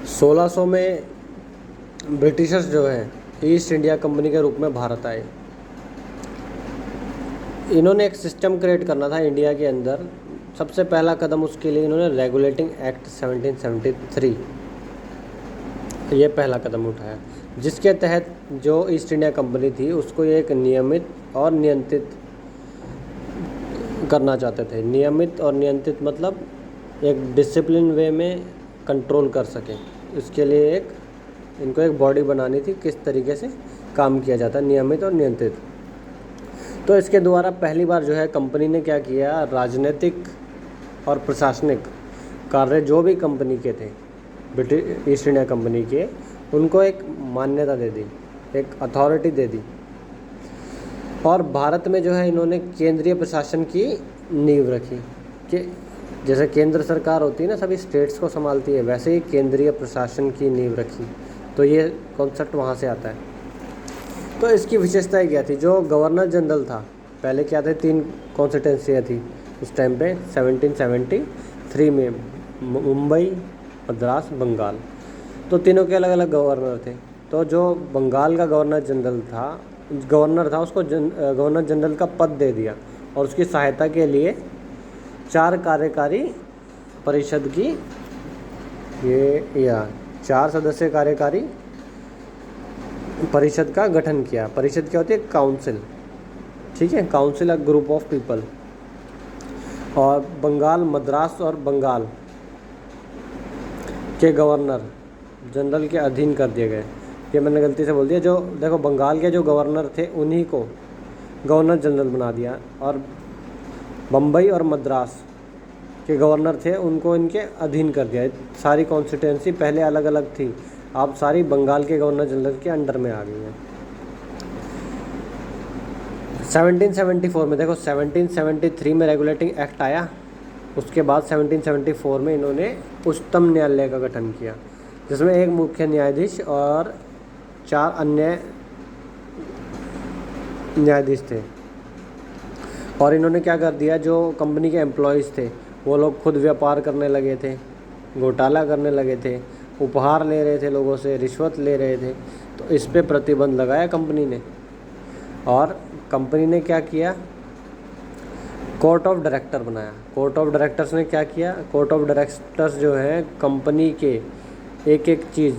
1600 में ब्रिटिशर्स जो हैं ईस्ट इंडिया कंपनी के रूप में भारत आए। इन्होंने एक सिस्टम क्रिएट करना था इंडिया के अंदर। सबसे पहला कदम उसके लिए इन्होंने रेगुलेटिंग एक्ट 1773 ये पहला कदम उठाया, जिसके तहत जो ईस्ट इंडिया कंपनी थी उसको एक नियमित और नियंत्रित करना चाहते थे। नियमित और नियंत्रित मतलब एक डिसिप्लिन वे में कंट्रोल कर सकें। इसके लिए इनको एक बॉडी बनानी थी, किस तरीके से काम किया जाता है, नियमित और नियंत्रित। तो इसके द्वारा पहली बार जो है कंपनी ने क्या किया, राजनीतिक और प्रशासनिक कार्य जो भी कंपनी के थे, ब्रिटिश ईस्ट इंडिया कंपनी के, उनको एक मान्यता दे दी, एक अथॉरिटी दे दी। और भारत में जो है इन्होंने केंद्रीय प्रशासन की नींव रखी कि जैसे केंद्र सरकार होती है ना, सभी स्टेट्स को संभालती है, वैसे ही केंद्रीय प्रशासन की नींव रखी। तो ये कॉन्सेप्ट वहाँ से आता है। तो इसकी विशेषताएं क्या थी, जो गवर्नर जनरल था, पहले क्या थे, 3 कॉन्स्टिट्यूंसियाँ थी उस टाइम पे 1773 में, मुंबई, मद्रास, बंगाल। तो तीनों के अलग अलग गवर्नर थे। तो जो बंगाल का गवर्नर था उसको गवर्नर जनरल का पद दे दिया और उसकी सहायता के लिए 4 कार्यकारी परिषद की 4 सदस्य कार्यकारी परिषद का गठन किया। परिषद क्या होती है, काउंसिल, ठीक है, council a group of people. और बंगाल, मद्रास और बंगाल के गवर्नर जनरल के अधीन कर दिए गए। ये मैंने गलती से बोल दिया, जो देखो बंगाल के जो गवर्नर थे उन्हीं को गवर्नर जनरल बना दिया, और बम्बई और मद्रास के गवर्नर थे उनको इनके अधीन कर दिया। सारी कॉन्स्टिट्यूंसी पहले अलग अलग थी, अब सारी बंगाल के गवर्नर जनरल के अंडर में आ गई हैं। 1774 में देखो, 1773 में रेगुलेटिंग एक्ट आया, उसके बाद 1774 में इन्होंने उच्चतम न्यायालय का गठन किया, जिसमें एक मुख्य न्यायाधीश और 4 अन्य न्यायाधीश थे। और इन्होंने क्या कर दिया, जो कंपनी के एम्प्लॉयज़ थे वो लोग खुद व्यापार करने लगे थे, घोटाला करने लगे थे, उपहार ले रहे थे लोगों से, रिश्वत ले रहे थे। तो इस पे प्रतिबंध लगाया कंपनी ने। और कंपनी ने क्या किया, कोर्ट ऑफ डायरेक्टर बनाया। कोर्ट ऑफ डायरेक्टर्स ने क्या किया, कोर्ट ऑफ डायरेक्टर्स जो है कंपनी के एक एक चीज़,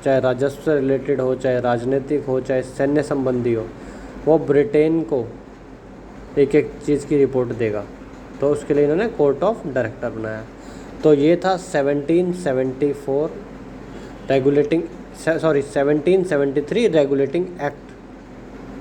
चाहे राजस्व से रिलेटेड हो, चाहे राजनीतिक हो, चाहे सैन्य संबंधी हो, वो ब्रिटेन को एक एक चीज़ की रिपोर्ट देगा। तो उसके लिए इन्होंने कोर्ट ऑफ डायरेक्टर बनाया। तो ये था 1773 रेगुलेटिंग एक्ट